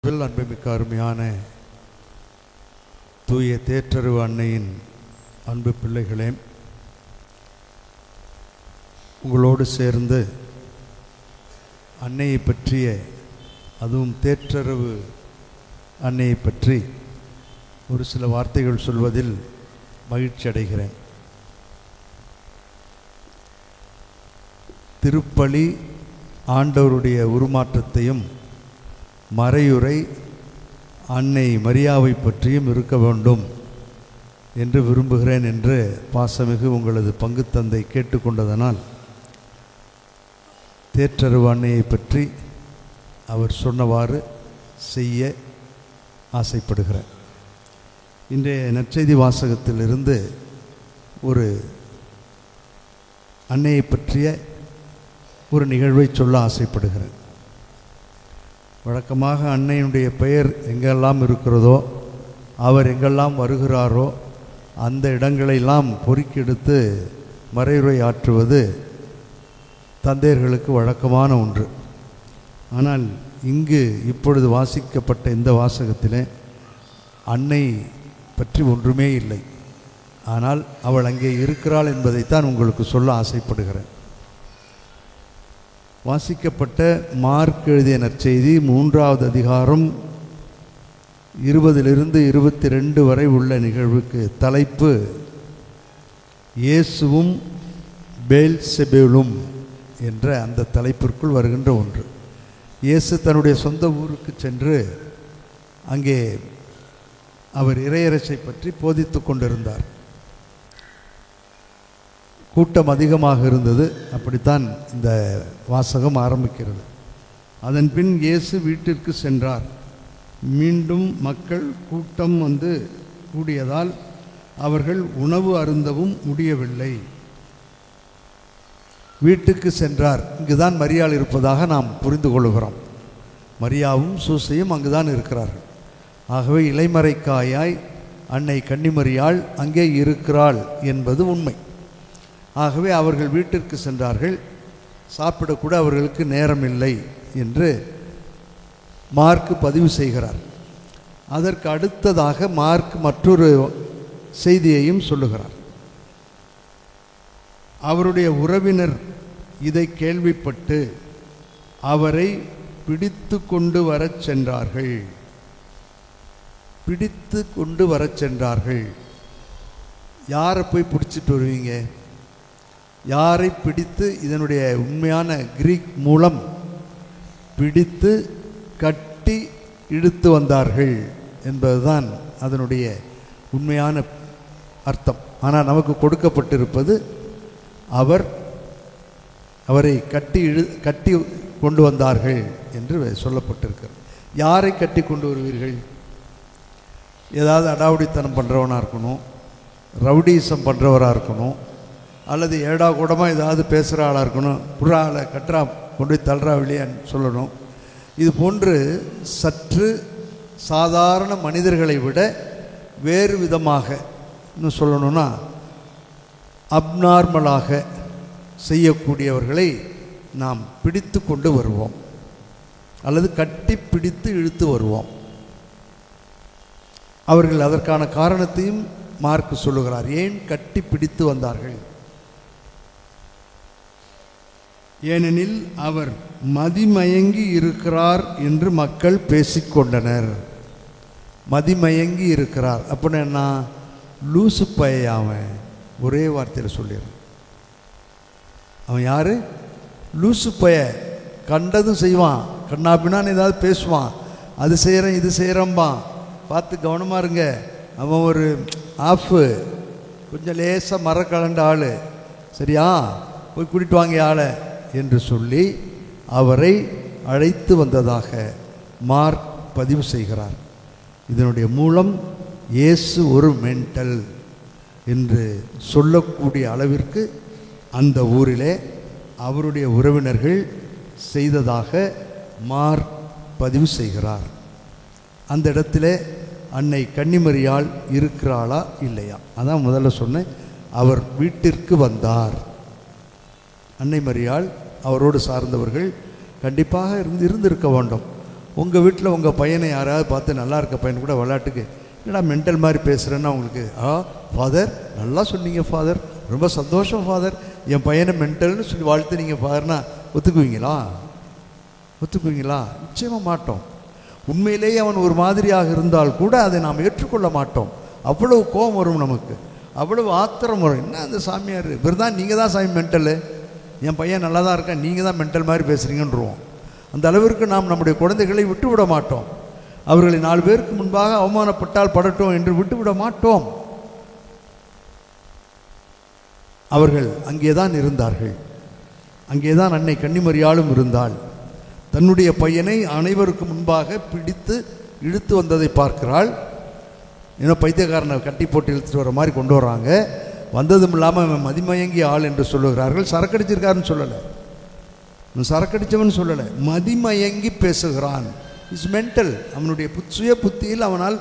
அன்புமிக்க அருமையான தூய தேற்றறிவு அன்னையின் அன்பு பிள்ளைகளே, உங்களோடு சேர்ந்து அன்னையை பற்றிய, அதுவும் தேற்றறிவு அன்னையை பற்றி ஒரு சில வார்த்தைகள் சொல்வதில் மகிழ்ச்சி அடைகிறேன். திருப்பலி ஆண்டவருடைய உருமாற்றத்தையும் மறையுரை அன்னை மரியாவை பற்றியும் இருக்க வேண்டும் என்று விரும்புகிறேன் என்று பாசமிகு உங்களது பங்கு தந்தை கேட்டுக்கொண்டதனால் தேற்றறிவு அன்னையை பற்றி அவர் சொன்னவாறு செய்ய ஆசைப்படுகிறேன். இன்றைய நற்செய்தி வாசகத்திலிருந்து ஒரு அன்னையை பற்றிய ஒரு நிகழ்வை சொல்ல ஆசைப்படுகிறேன். வழக்கமாக அன்னையினுடைய பெயர் எங்கெல்லாம் இருக்கிறதோ, அவர் எங்கெல்லாம் வருகிறாரோ அந்த இடங்களெல்லாம் பொறுக்கெடுத்து மறையுரை ஆற்றுவது தந்தையர்களுக்கு வழக்கமான ஒன்று. ஆனால் இங்கு இப்பொழுது வாசிக்கப்பட்ட இந்த வாசகத்திலே அன்னை பற்றி ஒன்றுமே இல்லை. ஆனால் அவள் அங்கே இருக்கிறாள் என்பதைத்தான் உங்களுக்கு சொல்ல ஆசைப்படுகிறேன். வாசிக்கப்பட்ட மார்க் எழுதிய நற்செய்தி 3வது அதிகாரம் 20 - 22 வரை உள்ள நிகழ்வுக்கு தலைப்பு இயேசுவும் பெல்செபூலும் என்ற அந்த தலைப்பிற்குள் வருகின்ற ஒன்று. இயேசு தன்னுடைய சொந்த ஊருக்கு சென்று அங்கே அவர் இறையரசை பற்றி போதித்து கொண்டிருந்தார். கூட்டம் அதிகமாக இருந்தது. அப்படித்தான் இந்த வாசகம் ஆரம்பிக்கிறது. அதன் பின் இயேசு வீட்டிற்கு சென்றார். மீண்டும் மக்கள் கூட்டம் வந்து கூடியதால் அவர்கள் உணவு அருந்தவும் முடியவில்லை. வீட்டுக்கு சென்றார். இங்குதான் மரியாள் இருப்பதாக நாம் புரிந்து கொள்கிறோம். மரியாவும் சூசையும் அங்குதான் இருக்கிறார்கள். ஆகவே இலைமறைக்காயாய் அன்னை கன்னிமரியாள் அங்கே இருக்கிறாள் என்பது உண்மை. ஆகவே அவர்கள் வீட்டிற்கு சென்றார்கள். சாப்பிடக்கூட அவர்களுக்கு நேரம் இல்லை என்று மார்க் பதிவு செய்கிறார். அதற்கு அடுத்ததாக மார்க் மற்றொரு செய்தியையும் சொல்லுகிறார். அவருடைய உறவினர் இதை கேள்விப்பட்டு அவரை பிடித்து கொண்டு வரச் சென்றார்கள். பிடித்து கொண்டு வரச் சென்றார்கள். யாரை போய் பிடிச்சிட்டு வருவீங்க? யாரை பிடித்து? இதனுடைய உண்மையான கிரீக் மூலம் பிடித்து கட்டி இழுத்து வந்தார்கள் என்பதுதான் அதனுடைய உண்மையான அர்த்தம். ஆனால் நமக்கு கொடுக்கப்பட்டிருப்பது அவரை கட்டி கொண்டு வந்தார்கள் என்று சொல்லப்பட்டிருக்கிறது. யாரை கட்டி கொண்டு வருவீர்கள்? ஏதாவது அடாவடித்தனம் பண்ணுறவனாக இருக்கணும், ரவுடிசம் பண்ணுறவராக இருக்கணும், அல்லது ஏடா கூடமாக ஏதாவது பேசுகிற ஆளாக இருக்கணும், புறா ஆளை கட்டுறா கொண்டு போய் தள்ளுறா வெளியான்னு சொல்லணும். இது போன்று சற்று சாதாரண மனிதர்களை விட வேறு விதமாக இன்னும் சொல்லணும்னா அப்நார்மலாக செய்யக்கூடியவர்களை நாம் பிடித்து கொண்டு வருவோம், அல்லது கட்டி பிடித்து இழுத்து வருவோம். அவர்கள் அதற்கான காரணத்தையும் மார்க் சொல்லுகிறார். ஏன் கட்டி பிடித்து வந்தார்கள்? ஏனெனில் அவர் மதிமயங்கி இருக்கிறார் என்று மக்கள் பேசிக்கொண்டனர். மதிமயங்கி இருக்கிறார் அப்படின்னு என்ன? லூசு பைய. அவன் ஒரே வார்த்தையில் சொல்லிடுறான். அவன் யாரு? லூசு பைய. கண்டதும் செய்வான், கண்ணாபின்னான்னு ஏதாவது பேசுவான், அது செய்கிறேன் இது செய்கிறம்பான். பார்த்து கவனமாக இருங்க. அவன் ஒரு ஆஃபு, கொஞ்சம் லேசாக மரக்கலண்ட ஆள். சரியா? போய் கூட்டிட்டு வாங்க ஆளை என்று சொல்லி அவரை அழைத்து வந்ததாக மார்க் பதிவு செய்கிறார். இதனுடைய மூலம் இயேசு ஒரு மென்டல் என்று சொல்லக்கூடிய அளவிற்கு அந்த ஊரிலே அவருடைய உறவினர்கள் செய்ததாக மார்க் பதிவு செய்கிறார். அந்த இடத்திலே அன்னை கன்னிமரியாள் இருக்கிறாளா இல்லையா? அதான் முதல்ல சொன்னேன். அவர் வீட்டிற்கு வந்தார். அன்னை மரியாள் அவரோடு சார்ந்தவர்கள் கண்டிப்பாக இருந்திருக்க வேண்டும். உங்கள் வீட்டில் உங்கள் பையனை யாராவது பார்த்து நல்லா இருக்க பையன் கூட விளையாட்டுக்கு என்னடா மென்டல் மாதிரி பேசுகிறேன்னா உங்களுக்கு ஃபாதர் நல்லா சொன்னீங்க ஃபாதர், ரொம்ப சந்தோஷம் ஃபாதர், என் பையனை மென்டல்னு சொல்லி வாழ்த்து நீங்கள் ஃபாதர்னா ஒத்துக்குவீங்களா? ஒத்துக்குவீங்களா? நிச்சயமாக மாட்டோம். உண்மையிலேயே அவன் ஒரு மாதிரியாக இருந்தால் கூட அதை நாம் ஏற்றுக்கொள்ள மாட்டோம். அவ்வளவு கோபம் வரும் நமக்கு, அவ்வளவு ஆத்திரம் வரும். என்ன அந்த சாமியார் இவர் தான், நீங்கள் தான் சாமி மென்டலு, என் பையன் நல்லா தான் இருக்கேன், நீங்கள் தான் மென்டல் மாதிரி பேசுகிறீங்கன்றோம். அந்த அளவிற்கு நாம் நம்முடைய குழந்தைகளை விட்டுவிட மாட்டோம். அவர்களை 4 பேருக்கு முன்பாக அவமானப்பட்டால் படட்டும் என்று விட்டுவிட மாட்டோம். அவர்கள் அங்கேதான் இருந்தார்கள். அங்கேதான் அன்னை கன்னிமரியாளும் இருந்தாள். தன்னுடைய பையனை அனைவருக்கு முன்பாக பிடித்து இழுத்து வந்ததை பார்க்கிறாள். ஏன்னா பைத்தியக்காரனை கட்டி போட்டு இழுத்துட்டு வர மாதிரி கொண்டு வர்றாங்க. வந்ததும் இல்லாமல் மதிமயங்கிய ஆள் என்று சொல்லுகிறார்கள். சரக்கடிச்சிருக்காருன்னு சொல்லலை, சரக்கடிச்சவன் சொல்லலை, மதிமயங்கி பேசுகிறான். Is mental. அவனுடைய சுய புத்தியில் அவனால்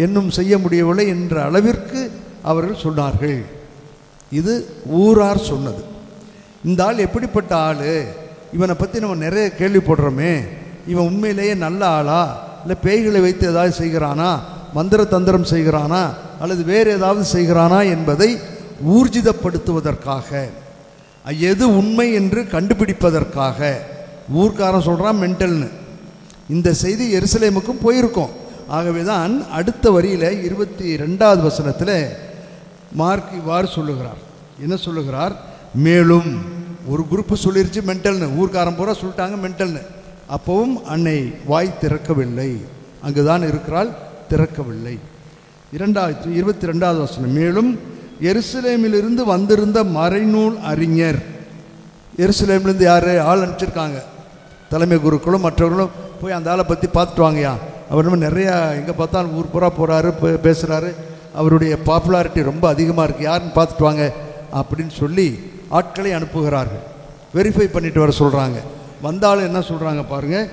இன்னும் செய்ய முடியவில்லை என்ற அளவிற்கு அவர்கள் சொன்னார்கள். இது ஊரார் சொன்னது. இந்த ஆள் எப்படிப்பட்ட ஆள், இவனை பற்றி நம்ம நிறைய கேள்விப்படுறோமே, இவன் உண்மையிலேயே நல்ல ஆளா, இல்லை பேய்களை வைத்து ஏதாவது செய்கிறானா, மந்திர தந்திரம் செய்கிறானா, அல்லது வேறு ஏதாவது செய்கிறானா என்பதை ஊர்ஜிதப்படுத்துவதற்காக, எது உண்மை என்று கண்டுபிடிப்பதற்காக ஊர்க்காரன் சொல்கிறான் மென்டல்னு. இந்த செய்தி எருசலேமுக்கும் போயிருக்கும். ஆகவே தான் அடுத்த வரியில் 22வது வசனத்தில் மார்க் இவ்வாறு சொல்லுகிறார். என்ன சொல்லுகிறார்? மேலும் ஒரு குரூப்பு சொல்லிருச்சு மென்டல்னு, ஊர்க்காரன் பூரா சொல்லிட்டாங்க மென்டல்னு. அப்பவும் அன்னை வாய் திறக்கவில்லை, அங்குதான் இருக்கிறாள், திறக்கவில்லை. 22வது வசனம், மேலும் எருசலேமிலிருந்து வந்திருந்த மறைநூல் அறிஞர். எருசலேமிலிருந்து யார் ஆள் அனுப்பிச்சிருக்காங்க, தலைமை குருக்களும் மற்றவர்களும் போய் அந்த ஆளை பற்றி பார்த்துட்டு வாங்கயா, அவர் நம்ம நிறையா எங்கே பார்த்தாலும் ஊர் பூரா போகிறாரு, பேசுகிறாரு, அவருடைய பாப்புலாரிட்டி ரொம்ப அதிகமாக இருக்குது, யாருன்னு பார்த்துட்டு வாங்க அப்படின்னு சொல்லி ஆட்களை அனுப்புகிறார்கள். வெரிஃபை பண்ணிட்டு வர சொல்கிறாங்க. வந்தாலும் என்ன சொல்கிறாங்க பாருங்கள்,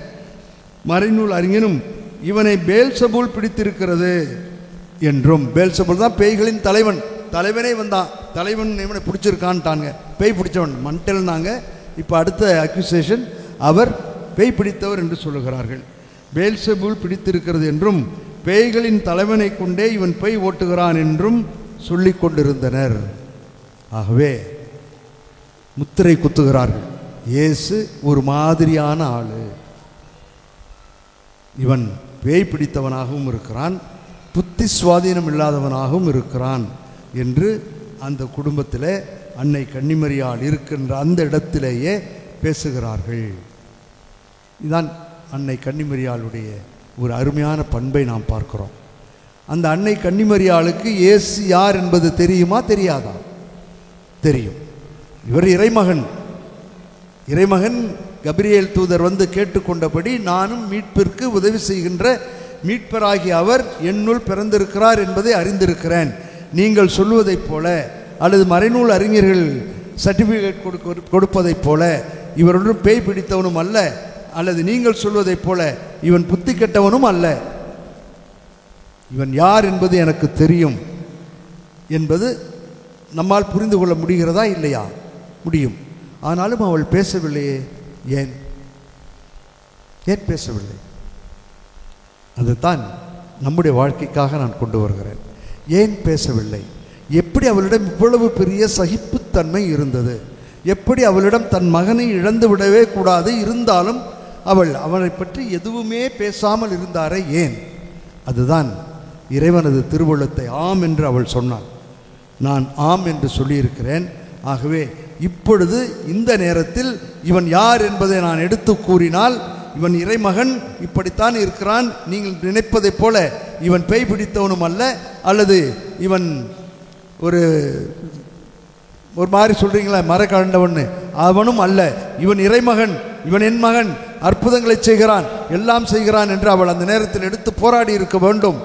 மறைநூல் அறிஞனும் இவனை பெல்செபூல் பிடித்திருக்கிறது என்றும். பெல்செபூல் தான் பேய்களின் தலைவன், தலைவனே வந்தான், தலைவன் இவனை பிடிச்சிருக்கான்ட்டாங்க, பேய் பிடிச்சவன் மண்டல்னாங்க. இப்போ அடுத்த அக்யூசேஷன், அவர் பேய் பிடித்தவர் என்று சொல்லுகிறார்கள். பெல்செபூல் பிடித்திருக்கிறது என்றும் பேய்களின் தலைவனை கொண்டே இவன் பேய் ஓட்டுகிறான் என்றும் சொல்லி கொண்டிருந்தனர். ஆகவே முத்திரை குத்துகிறார்கள். இயேசு ஒரு மாதிரியான ஆளு, இவன் பேய் பிடித்தவனாகவும் இருக்கிறான், புத்தி சுவாதீனம் இல்லாதவனாகவும் இருக்கிறான் என்று அந்த குடும்பத்தில் அன்னை கன்னிமரியாள் இருக்கின்ற அந்த இடத்திலேயே பேசுகிறார்கள். இதுதான் அன்னை கன்னிமரியாளுடைய ஒரு அருமையான பண்பை நாம் பார்க்கிறோம். அந்த அன்னை கன்னிமரியாளுக்கு இயேசு யார் என்பது தெரியுமா தெரியாதா? தெரியும். இவர் இறைமகன். இறைமகன் கபிரியேல் தூதர் வந்து கேட்டுக்கொண்டபடி நானும் மீட்பிற்கு உதவி செய்கின்ற மீட்பராகிய அவர் என்னுள் பிறந்திருக்கிறார் என்பதை அறிந்திருக்கிறேன். நீங்கள் சொல்லுவதைப் போல அல்லது மறைநூல் அறிஞர்கள் சர்டிஃபிகேட் கொடுப்பதைப் போல இவர் ஒன்றும் பேய் பிடித்தவனும் அல்ல, அல்லது நீங்கள் சொல்வதைப் போல இவன் புத்தி கெட்டவனும் அல்ல. இவன் யார் என்பது எனக்கு தெரியும் என்பது நம்மால் புரிந்து கொள்ள முடிகிறதா இல்லையா? முடியும். ஆனாலும் அவள் பேசவில்லையே. ஏன் ஏன் பேசவில்லை? அதுதான் நம்முடைய வாழ்க்கைக்காக நான் கொண்டு வருகிறேன். ஏன் பேசவில்லை? எப்படி அவளிடம் இவ்வளவு பெரிய சகிப்புத்தன்மை இருந்தது? எப்படி அவளிடம் தன் மகனை இழந்து விடவே கூடாது, இருந்தாலும் அவனை பற்றி எதுவுமே பேசாமல் இருந்தாரே ஏன்? அதுதான் இறைவனது திருவுள்ளத்தை ஆம் என்று அவள் சொன்னாள். நான் ஆம் என்று சொல்லியிருக்கிறேன். ஆகவே இப்பொழுது இந்த நேரத்தில் இவன் யார் என்பதை நான் எடுத்து கூறினால், இவன் இறைமகன், இப்படித்தான் இருக்கிறான், நீங்கள் நினைப்பதைப் போல இவன் பேய் பிடித்தவனும் அல்ல, அல்லது இவன் ஒரு மாதிரி சொல்றீங்களா மர கண்டவன், அவனும் அல்ல, இவன் இறைமகன், இவன் என் மகன், அற்புதங்களை செய்கிறான், எல்லாம் செய்கிறான் என்று அவள் அந்த நேரத்தில் எடுத்து போராடி இருக்க வேண்டும்.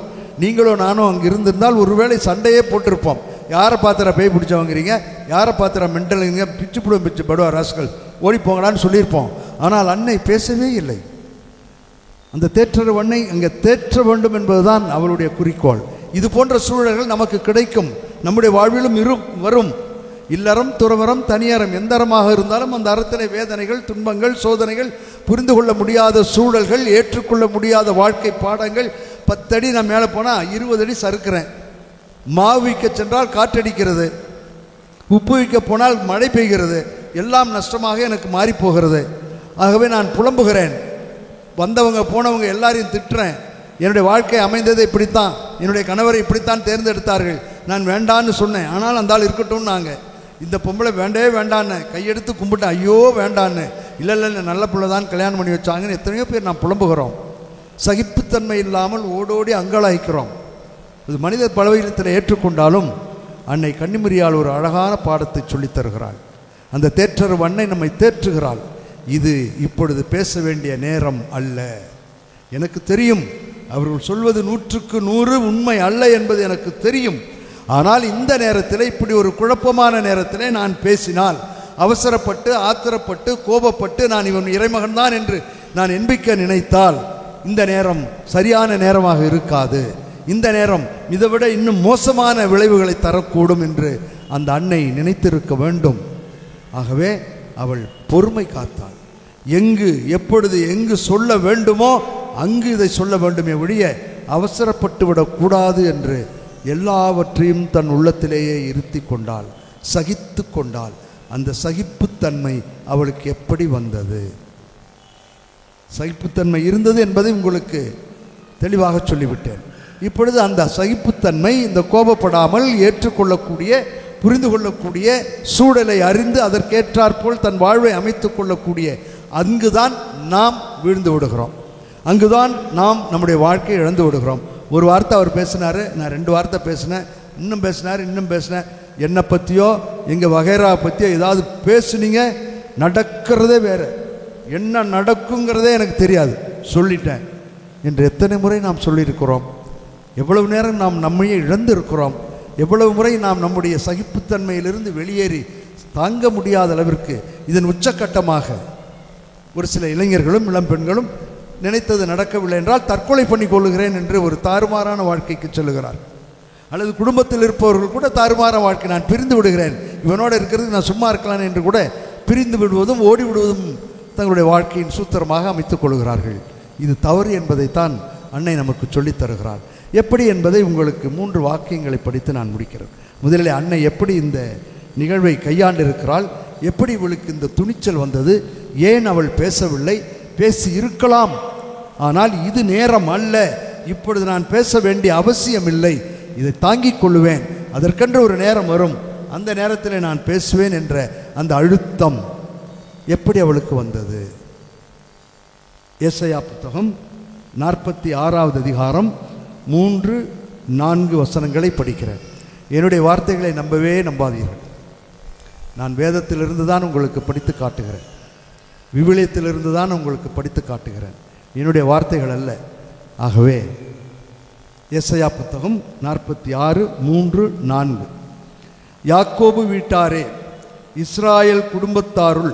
நீங்களோ நானும் அங்கே இருந்திருந்தால் ஒருவேளை சண்டையே போட்டிருப்போம். யாரை பார்த்துற பேய் பிடிச்சவங்கிறீங்க, யாரை பார்த்துற மென்டலுங்க, பிச்சு பிடுவோம், பிச்சு படுவா ராஸ்கள், ஓடி போங்கடான்னு சொல்லியிருப்போம். ஆனால் அன்னை பேசவே இல்லை. அந்த தேற்றவண்ணை அங்கே தேற்ற வேண்டும் என்பதுதான் அவளுடைய குறிக்கோள். இது போன்ற சூழல்கள் நமக்கு கிடைக்கும், நம்முடைய வாழ்விலும் வரும். இல்லறம் துறவரம் தனியறம் எந்த அறமாக இருந்தாலும் அந்த அறத்திலே வேதனைகள் துன்பங்கள் சோதனைகள் புரிந்து கொள்ள முடியாத சூழல்கள் ஏற்றுக்கொள்ள முடியாத வாழ்க்கை பாடங்கள் 10 அடி நான் மேலே போனால் 20 அடி சறுக்கிறேன். மாவு விற்க சென்றால் காற்றடிக்கிறது, உப்பு விற்க போனால் மழை பெய்கிறது, எல்லாம் நஷ்டமாக எனக்கு மாறி போகிறது. ஆகவே நான் புலம்புகிறேன், வந்தவங்க போனவங்க எல்லாரையும் திட்டுறேன். என்னுடைய வாழ்க்கை அமைந்தது இப்படித்தான், என்னுடைய கணவரை இப்படித்தான் தேர்ந்தெடுத்தார்கள், நான் வேண்டான்னு சொன்னேன், ஆனால் அந்த ஆள் இருக்கட்டும். நாங்கள் இந்த பொம்பளை வேண்டவே வேண்டான்னு கையெடுத்து கும்பிட்டேன், ஐயோ வேண்டான்னு. இல்லை இல்லை நல்ல பிள்ளை தான் கல்யாணம் பண்ணி வச்சாங்கன்னு எத்தனையோ பேர் நான் புலம்புகிறோம். சகிப்புத்தன்மை இல்லாமல் ஓடோடி அங்கலாய்க்கிறோம். இது மனிதர் பலவீனத்தில் ஏற்றுக்கொண்டாலும் அன்னை கன்னிமரியால் ஒரு அழகான பாடத்தை சொல்லித் தருகிறாள். அந்த தேற்றரு அன்னை நம்மை தேற்றுகிறாள். இது இப்பொழுது பேச வேண்டிய நேரம் அல்ல. எனக்கு தெரியும் அவர்கள் சொல்வது 100க்கு 100 உண்மை அல்ல என்பது எனக்கு தெரியும். ஆனால் இந்த நேரத்தில் இப்படி ஒரு குழப்பமான நேரத்தில் நான் பேசினால், அவசரப்பட்டு ஆத்திரப்பட்டு கோபப்பட்டு நான் இவன் இறைமகன் தான் என்று நான் எண்பிக்க நினைத்தால் இந்த நேரம் சரியான நேரமாக இருக்காது. இந்த நேரம் இதைவிட இன்னும் மோசமான விளைவுகளை தரக்கூடும் என்று அந்த அன்னை நினைத்திருக்க வேண்டும். ஆகவே அவள் பொறுமை காத்தாள். எங்கு எப்பொழுது எங்கு சொல்ல வேண்டுமோ அங்கு இதை சொல்ல வேண்டுமே ஒழிய அவசரப்பட்டு விடக்கூடாது என்று எல்லாவற்றையும் தன் உள்ளத்திலேயே இருத்தி கொண்டாள், சகித்து கொண்டாள். அந்த சகிப்புத்தன்மை அவளுக்கு எப்படி வந்தது? சகிப்புத்தன்மை இருந்தது என்பதை உங்களுக்கு தெளிவாக சொல்லிவிட்டேன். இப்பொழுது அந்த சகிப்புத்தன்மை, இந்த கோபப்படாமல் ஏற்றுக்கொள்ளக்கூடிய புரிந்து கொள்ளக்கூடிய சூழலை அறிந்து அதற்கேற்றாற்போல் தன் வாழ்வை அமைத்து கொள்ளக்கூடிய அங்குதான் நாம் வீழ்ந்து விடுகிறோம். அங்குதான் நாம் நம்முடைய வாழ்க்கையை இழந்து விடுகிறோம். ஒரு வார்த்தை அவர் பேசினார், நான் 2 வார்த்தை பேசினேன், இன்னும் பேசினார், இன்னும் பேசினேன். என்னை பற்றியோ எங்கள் வகைரா பற்றியோ ஏதாவது பேசுனீங்க, நடக்கிறதே வேறு, என்ன நடக்குங்கிறதே எனக்கு தெரியாது, சொல்லிட்டேன் என்று எத்தனை முறை நாம் சொல்லியிருக்கிறோம். எவ்வளவு நேரம் நாம் நம்மையே இழந்து இருக்கிறோம். எவ்வளவு முறை நாம் நம்முடைய சகிப்புத்தன்மையிலிருந்து வெளியேறி தாங்க முடியாத அளவிற்கு இதன் உச்சக்கட்டமாக ஒரு சில இளைஞர்களும் இளம்பெண்களும் நினைத்தது நடக்கவில்லை என்றால் தற்கொலை பண்ணி கொள்ளுகிறேன் என்று ஒரு தாறுமாறான வாழ்க்கைக்கு செல்லுகிறார். அல்லது குடும்பத்தில் இருப்பவர்கள் கூட தாறுமாறான வாழ்க்கை, நான் பிரிந்து விடுகிறேன், இவனோடு இருக்கிறது நான் சும்மா இருக்கலாம் என்று கூட பிரிந்து விடுவதும் ஓடி விடுவதும் தங்களுடைய வாழ்க்கையின் சூத்திரமாக அமைத்துக் கொள்கிறார்கள். இது தவறு என்பதைத்தான் அன்னை நமக்கு சொல்லித் தருகிறார். எப்படி என்பதை உங்களுக்கு 3 வாக்கியங்களை படித்து நான் முடிக்கிறேன். முதலில் அன்னை எப்படி இந்த நிகழ்வை கையாண்டிருக்கிறாள், எப்படி இவளுக்கு இந்த துணிச்சல் வந்தது, ஏன் அவள் பேசவில்லை, பேசி இருக்கலாம், ஆனால் இது நேரம் அல்ல, இப்பொழுது நான் பேச வேண்டிய அவசியம் இல்லை, இதை தாங்கிக் கொள்ளுவேன், அதற்கென்று ஒரு நேரம் வரும், அந்த நேரத்தில் நான் பேசுவேன் என்ற அந்த அழுத்தம் எப்படி அவளுக்கு வந்தது? ஏசாயா புத்தகம் 46வது அதிகாரம் 3-4 வசனங்களை படிக்கிறேன். என்னுடைய வார்த்தைகளை நம்பவே நம்பாதீர்கள். நான் வேதத்திலிருந்து தான் உங்களுக்கு படித்து காட்டுகிறேன், விவிலியத்திலிருந்து தான் உங்களுக்கு படித்து காட்டுகிறேன், என்னுடைய வார்த்தைகள் அல்ல. ஆகவே ஏசாயா புத்தகம் 46:3-4. யாக்கோபு வீட்டாரே, இஸ்ராயேல் குடும்பத்தாருள்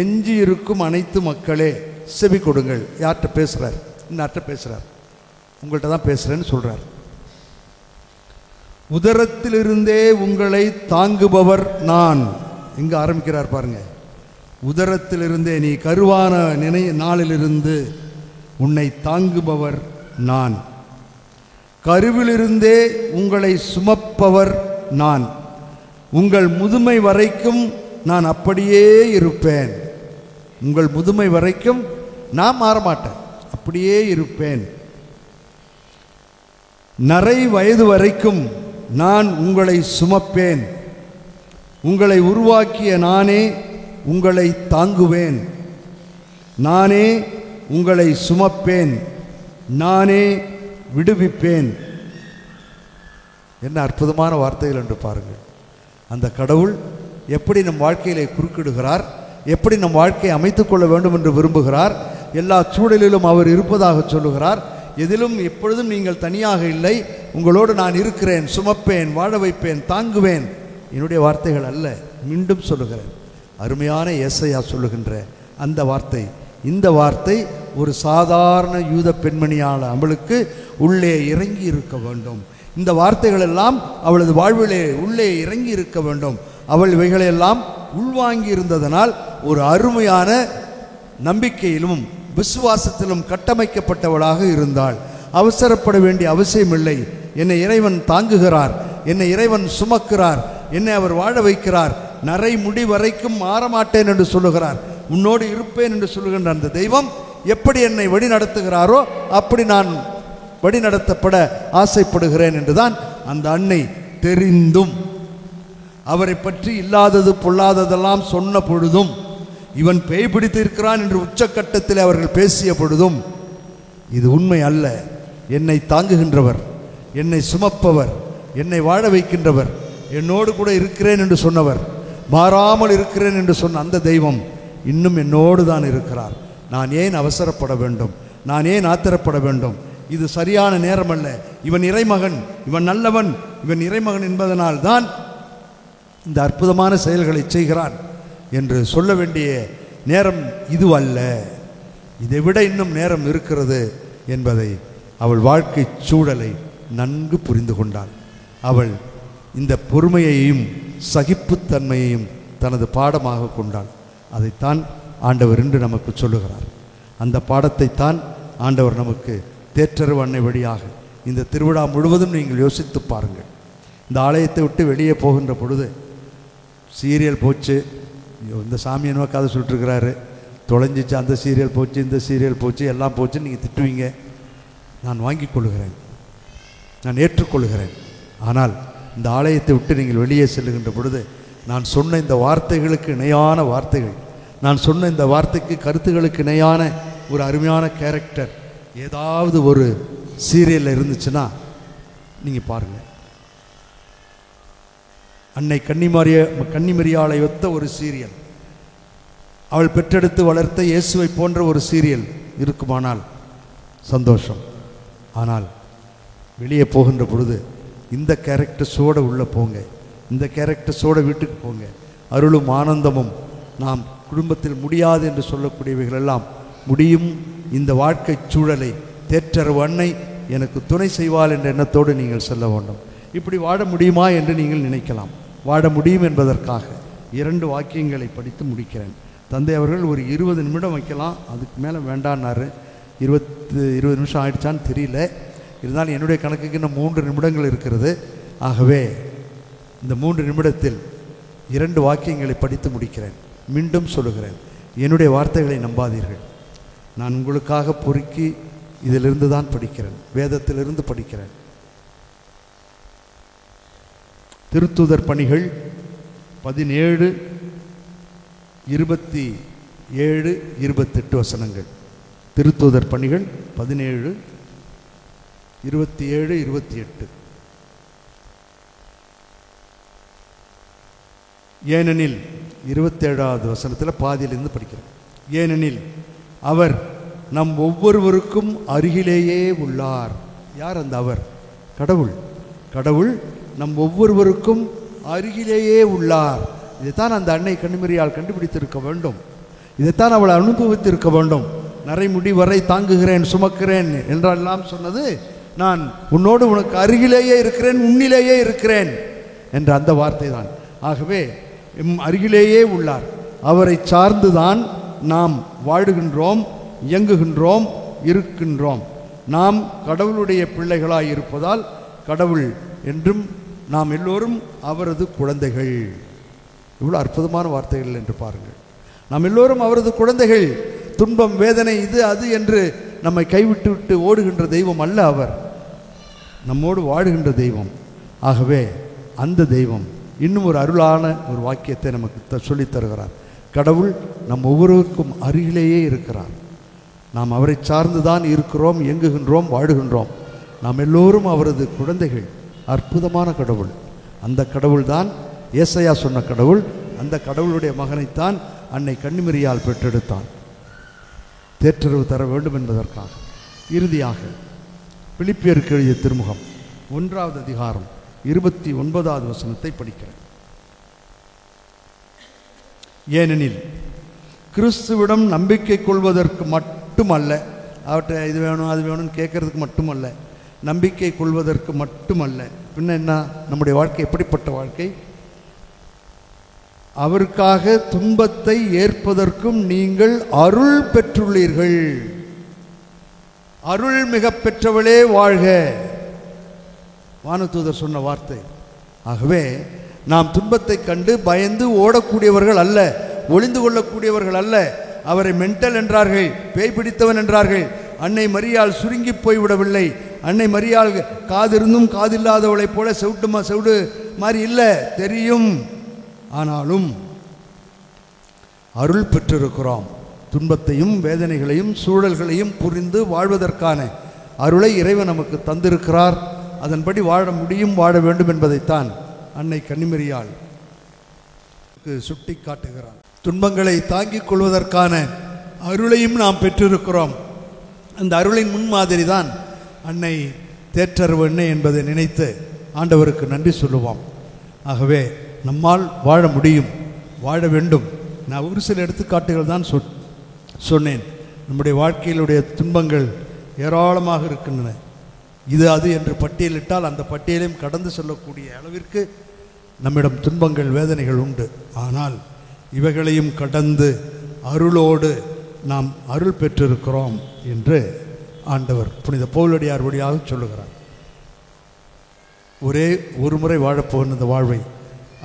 எஞ்சி இருக்கும் அனைத்து மக்களே செவி கொடுங்கள். யார்கிட்ட பேசுகிறார்? இன்னார்கிட்ட பேசுகிறார், உங்கள்கிட்ட தான் பேசுகிறேன்னு சொல்கிறார். உதரத்திலிருந்தே உங்களை தாங்குபவர் நான். எங்கே ஆரம்பிக்கிறார் பாருங்க, உதரத்திலிருந்தே, நீ கருவான நாளிலிருந்து உன்னை தாங்குபவர் நான், கருவிலிருந்தே உங்களை சுமப்பவர் நான், உங்கள் முதுமை வரைக்கும் நான் அப்படியே இருப்பேன். உங்கள் முதுமை வரைக்கும் நான் மாறமாட்டேன், அப்படியே இருப்பேன். நரை வயது வரைக்கும் நான் உங்களை சுமப்பேன். உங்களை உருவாக்கிய நானே உங்களை தாங்குவேன். நானே உங்களை சுமப்பேன், நானே விடுவிப்பேன். என்ன அற்புதமான வார்த்தைகள் என்று பாருங்கள். அந்த கடவுள் எப்படி நம் வாழ்க்கையிலே குறுக்கிடுகிறார், எப்படி நம் வாழ்க்கையை அமைத்துக் கொள்ள வேண்டும் என்று விரும்புகிறார். எல்லா சூழலிலும் அவர் இருப்பதாக சொல்லுகிறார். எதிலும் எப்பொழுதும் நீங்கள் தனியாக இல்லை, உங்களோடு நான் இருக்கிறேன், சுமப்பேன், வாழ வைப்பேன், தாங்குவேன். என்னுடைய வார்த்தைகள் அல்ல, மீண்டும் சொல்லுகிறேன், அருமையான ஏசாயா சொல்லுகின்ற அந்த வார்த்தை. இந்த வார்த்தை ஒரு சாதாரண யூத பெண்மணியான அவளுக்கு உள்ளே இறங்கி இருக்க வேண்டும். இந்த வார்த்தைகள் எல்லாம் அவளது வாழ்விலே உள்ளே இறங்கி இருக்க வேண்டும். அவள் இவைகளையெல்லாம் உள்வாங்கி இருந்ததனால் ஒரு அருமையான நம்பிக்கையிலும் விசுவாசத்திலும் கட்டமைக்கப்பட்டவளாக இருந்தாள். அவசரப்பட வேண்டிய அவசியமில்லை. என்னை இறைவன் தாங்குகிறார், என்னை இறைவன் சுமக்கிறார், என்னை அவர் வாழ வைக்கிறார், நரை முடி வரைக்கும் மாறமாட்டேன் என்று சொல்லுகிறார், உன்னோடு இருப்பேன் என்று சொல்லுகின்ற அந்த தெய்வம் எப்படி என்னை வழி நடத்துகிறாரோ அப்படி நான் வழி நடத்தப்பட ஆசைப்படுகிறேன் என்றுதான் அந்த அன்னை தெரிந்தும் அவரை பற்றி இல்லாதது பொல்லாததெல்லாம் சொன்ன பொழுதும், இவன் பேய் பிடித்திருக்கிறான் என்று உச்சக்கட்டத்தில் அவர்கள் பேசிய பொழுதும், இது உண்மை அல்ல, என்னை தாங்குகின்றவர், என்னை சுமப்பவர், என்னை வாழ வைக்கின்றவர், என்னோடு கூட இருக்கிறேன் என்று சொன்னவர், மாறாமல் இருக்கிறேன் என்று சொன்ன அந்த தெய்வம் இன்னும் என்னோடு தான் இருக்கிறார். நான் ஏன் அவசரப்பட வேண்டும்? நான் ஏன் ஆத்திரப்பட வேண்டும்? இது சரியான நேரம் அல்ல. இவன் இறைமகன், இவன் நல்லவன், இவன் இறைமகன் என்பதனால் தான் இந்த அற்புதமான செயல்களை செய்கிறான் என்று சொல்ல வேண்டிய நேரம் இது அல்ல. இதை விட இன்னும் நேரம் இருக்கிறது என்பதை அவள் வாழ்க்கை சூழலை நன்கு புரிந்து கொண்டாள். அவள் இந்த பொறுமையையும் சகிப்புத்தன்மையையும் தனது பாடமாக கொண்டாள். அதைத்தான் ஆண்டவர் இன்று நமக்கு சொல்லுகிறார். அந்த பாடத்தைத்தான் ஆண்டவர் நமக்கு தேற்றரவு அன்னை வழியாக இந்த திருவிழா முழுவதும் நீங்கள் யோசித்து பாருங்கள். இந்த ஆலயத்தை விட்டு வெளியே போகின்ற பொழுது சீரியல் போச்சு, இந்த சாமி என்ன கதை சொல்லிட்டுருக்கிறாரு, தொலைஞ்சிச்சு, அந்த சீரியல் போச்சு, இந்த சீரியல் போச்சு, எல்லாம் போச்சு நீங்கள் திட்டுவீங்க. நான் வாங்கிக் கொள்கிறேன், நான் ஏற்றுக்கொள்கிறேன். ஆனால் இந்த ஆலயத்தை விட்டு நீங்கள் வெளியே செல்லுகின்ற பொழுது நான் சொன்ன இந்த வார்த்தைகளுக்கு இணையான வார்த்தைகள், நான் சொன்ன இந்த வார்த்தைக்கு கருத்துகளுக்கு இணையான ஒரு அருமையான கேரக்டர் ஏதாவது ஒரு சீரியலில் இருந்துச்சுன்னா நீங்கள் பாருங்கள். அன்னை கன்னிமரியாளை ஒத்த ஒரு சீரியல், அவள் பெற்றெடுத்து வளர்த்த இயேசுவை போன்ற ஒரு சீரியல் இருக்குமானால் சந்தோஷம். ஆனால் வெளியே போகின்ற பொழுது இந்த கேரக்டர்ஸோடு உள்ளே போங்க, இந்த கேரக்டர்ஸோடு வீட்டுக்கு போங்க. அருளும் ஆனந்தமும் நாம் குடும்பத்தில் முடியாது என்று சொல்லக்கூடியவைகளெல்லாம் முடியும். இந்த வாழ்க்கை சூழலை தேற்றரவு அன்னை எனக்கு துணை செய்வாள் என்ற எண்ணத்தோடு நீங்கள் செல்ல வேண்டும். இப்படி வாழ முடியுமா என்று நீங்கள் நினைக்கலாம். வாழ முடியும் என்பதற்காக 2 வாக்கியங்களை படித்து முடிக்கிறேன். தந்தை அவர்கள் ஒரு 20 நிமிடம் வைக்கலாம், அதுக்கு மேலே வேண்டான்னாரு. 20 நிமிஷம் ஆயிடுச்சான்னு தெரியல. இருந்தாலும் என்னுடைய கணக்குக்கு இன்னும் 3 நிமிடங்கள் இருக்கிறது. ஆகவே இந்த 3 நிமிடத்தில் 2 வாக்கியங்களை படித்து முடிக்கிறேன். மீண்டும் சொல்லுகிறேன், என்னுடைய வார்த்தைகளை நம்பாதீர்கள். நான் உங்களுக்காக பொறுக்கி இதிலிருந்து தான் படிக்கிறேன், வேதத்திலிருந்து படிக்கிறேன். திருத்தூதர் பணிகள் 17, 27, 28 வசனங்கள். திருத்தூதர் பணிகள் 17, 27, 28. ஏனெனில் 27வது வசனத்தில் பாதியிலிருந்து படிக்கிறேன். ஏனெனில் அவர் நம் ஒவ்வொருவருக்கும் அருகிலேயே உள்ளார். யார் அந்த அவர்? கடவுள். கடவுள் நம் ஒவ்வொருவருக்கும் அருகிலேயே உள்ளார். இதைத்தான் அந்த அன்னை கன்னிமரியால் கண்டுபிடித்திருக்க வேண்டும். இதைத்தான் அவள் அனுபவித்திருக்க வேண்டும். நரைமுடி வரை தாங்குகிறேன், சுமக்கிறேன் என்றெல்லாம் சொன்னது நான் உன்னோடு உனக்கு அருகிலேயே இருக்கிறேன், உன்னிலேயே இருக்கிறேன் என்ற அந்த வார்த்தை தான். ஆகவே அருகிலேயே உள்ளார். அவரை சார்ந்துதான் நாம் வாழுகின்றோம், இயங்குகின்றோம், இருக்கின்றோம். நாம் கடவுளுடைய பிள்ளைகளாய் இருப்பதால் கடவுள் என்றும் நாம் எல்லோரும் அவரது குழந்தைகள். இவ்வளோ அற்புதமான வார்த்தைகள் என்று பாருங்கள். நாம் எல்லோரும் அவரது குழந்தைகள். துன்பம், வேதனை, இது அது என்று நம்மை கைவிட்டு விட்டு ஓடுகின்ற தெய்வம் அல்ல அவர், நம்மோடு வாழுகின்ற தெய்வம். ஆகவே அந்த தெய்வம் இன்னும் ஒரு அருளான ஒரு வாக்கியத்தை நமக்கு சொல்லித் தருகிறார். கடவுள் நம் ஒவ்வொருவருக்கும் அருகிலேயே இருக்கிறார். நாம் அவரை சார்ந்து தான் இருக்கிறோம், இயங்குகின்றோம், வாழுகின்றோம். நாம் எல்லோரும் அவரது குழந்தைகள். அற்புதமான கடவுள். அந்த கடவுள் தான் ஏசாயா சொன்ன கடவுள். அந்த கடவுளுடைய மகனைத்தான் அன்னை கன்னிமரியால் பெற்றெடுத்தான், தேற்றரவு தர வேண்டும் என்பதற்காக. இறுதியாக பிலிப்பியருக்கு எழுதிய திருமுகம் 1வது அதிகாரம் 29வது வசனத்தை படிக்கிறேன். ஏனெனில் கிறிஸ்துவிடம் நம்பிக்கை கொள்வதற்கு மட்டுமல்ல, அவற்றை இது வேணும் அது வேணும்னு கேட்கறதுக்கு மட்டுமல்ல, நம்பிக்கை கொள்வதற்கு மட்டுமல்ல, பின்ன என்ன? நம்முடைய வாழ்க்கை எப்படிப்பட்ட வாழ்க்கை? அவருக்காக துன்பத்தை ஏற்பதற்கும் நீங்கள் அருள் பெற்றுள்ளீர்கள். அருள் மிக பெற்றவளே வாழ்க, வானதூதர் சொன்ன வார்த்தை. ஆகவே நாம் துன்பத்தை கண்டு பயந்து ஓடக்கூடியவர்கள் அல்ல, ஒளிந்து கொள்ளக்கூடியவர்கள் அல்ல. அவரை மென்டல் என்றார்கள், பேய் பிடித்தவன் என்றார்கள். அன்னை மரியாள் சுருங்கி போய்விடவில்லை. அன்னை மரியாள் காதிருந்தும் காதில்லாதவளைப் போல செவிடு மாதிரி இல்லை, தெரியும். ஆனாலும் அருள் பெற்றிருக்கிறோம். துன்பத்தையும் வேதனைகளையும் சூழல்களையும் புரிந்து வாழ்வதற்கான அருளை இறைவன் நமக்கு தந்திருக்கிறார். அதன்படி வாழ முடியும், வாழ வேண்டும் என்பதைத்தான் அன்னை கன்னிமரியாள் சுட்டி காட்டுகிறார். துன்பங்களை தாங்கிக் கொள்வதற்கான அருளையும் நாம் பெற்றிருக்கிறோம். அந்த அருளின் முன்மாதிரி தான் அன்னை தேற்றரவு அன்னை என்பதை நினைத்து ஆண்டவருக்கு நன்றி சொல்லுவோம். ஆகவே நம்மால் வாழ முடியும், வாழ வேண்டும். நான் ஒரு சில எடுத்துக்காட்டுகள் தான் சொன்னேன். நம்முடைய வாழ்க்கையிலுடைய துன்பங்கள் ஏராளமாக இருக்கின்றன. இது அது என்று பட்டியலிட்டால் அந்த பட்டியலையும் கடந்து செல்லக்கூடிய அளவிற்கு நம்மிடம் துன்பங்கள் வேதனைகள் உண்டு. ஆனால் இவைகளையும் கடந்து அருளோடு நாம் அருள் பெற்றிருக்கிறோம் என்று ஆண்டவர் புனித பவுலடியார் வழியாக சொல்லுகிறார். ஒரே ஒரு முறை வாழப்போகிற இந்த வாழ்வை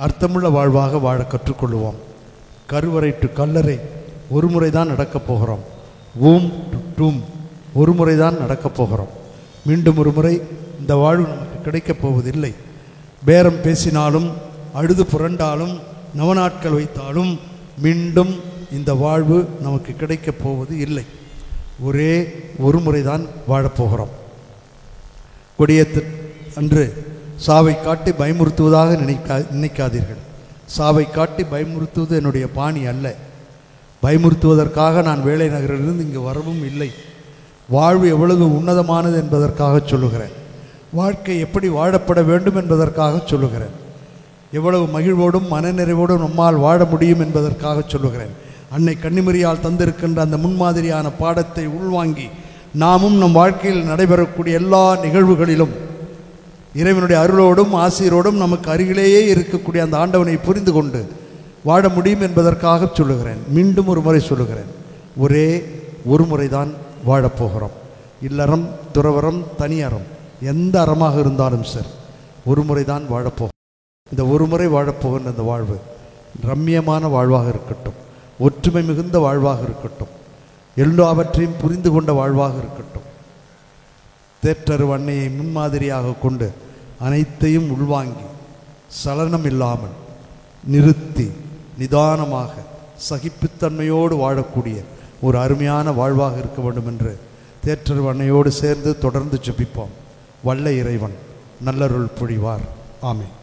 அர்த்தமுள்ள வாழ்வாக வாழ கற்றுக்கொள்வோம். கருவறை டு கல்லறை ஒரு முறை தான் நடக்கப் போகிறோம். ஊம் டு டூம் ஒரு முறை தான் நடக்கப் போகிறோம். மீண்டும் ஒரு முறை இந்த வாழ்வு நமக்கு கிடைக்கப் போவதில்லை. பேரம் பேசினாலும் அழுது புரண்டாலும் நவநாட்கள் வைத்தாலும் மீண்டும் இந்த வாழ்வு நமக்கு கிடைக்கப் போவது இல்லை. ஒரே ஒரு முறை தான் வாழப்போகிறோம். கொடியேற்று அன்று சாவை காட்டி பயமுறுத்துவதாக நினைக்காதீர்கள். சாவை காட்டி பயமுறுத்துவது என்னுடைய பாணி அல்ல. பயமுறுத்துவதற்காக நான் வேலை நகரிலிருந்து இங்கு வரவும் இல்லை. வாழ்வு எவ்வளவு உன்னதமானது என்பதற்காக சொல்லுகிறேன். வாழ்க்கை எப்படி வாழப்பட வேண்டும் என்பதற்காக சொல்லுகிறேன். எவ்வளவு மகிழ்வோடும் மனநிறைவோடும் நம்மால் வாழ முடியும் என்பதற்காக சொல்லுகிறேன். அன்னை கன்னிமரியால் தந்திருக்கின்ற அந்த முன்மாதிரியான பாடத்தை உள்வாங்கி நாமும் நம் வாழ்க்கையில் நடைபெறக்கூடிய எல்லா நிகழ்வுகளிலும் இறைவனுடைய அருளோடும் ஆசீரோடும் நமக்கு அருகிலேயே இருக்கக்கூடிய அந்த ஆண்டவனை புரிந்து கொண்டு வாழ முடியும் என்பதற்காக சொல்லுகிறேன். மீண்டும் ஒரு முறை சொல்லுகிறேன், ஒரே ஒரு முறை தான் வாழப்போகிறோம். இல்லறம், துறவரம், தனியறம், எந்த அறமாக இருந்தாலும் சரி ஒரு முறை தான் வாழப்போகிறோம். இந்த ஒரு முறை வாழப்போகின்ற இந்த வாழ்வு ரம்மியமான வாழ்வாக இருக்கட்டும், ஒற்றுமை மிகுந்த வாழ்வாக இருக்கட்டும், எல்லாவற்றையும் புரிந்து கொண்ட வாழ்வாக இருக்கட்டும். தேற்றரவு அன்னையை முன்மாதிரியாக கொண்டு அனைத்தையும் உள்வாங்கி சலனம் இல்லாமல் நிறுத்தி நிதானமாக சகிப்புத்தன்மையோடு வாழக்கூடிய ஒரு அருமையான வாழ்வாக இருக்க வேண்டும் என்று தேற்றரவு அன்னையோடு சேர்ந்து தொடர்ந்து ஜெபிப்போம். வல்ல இறைவன் நல்லருள் பொழிவார். ஆமென்.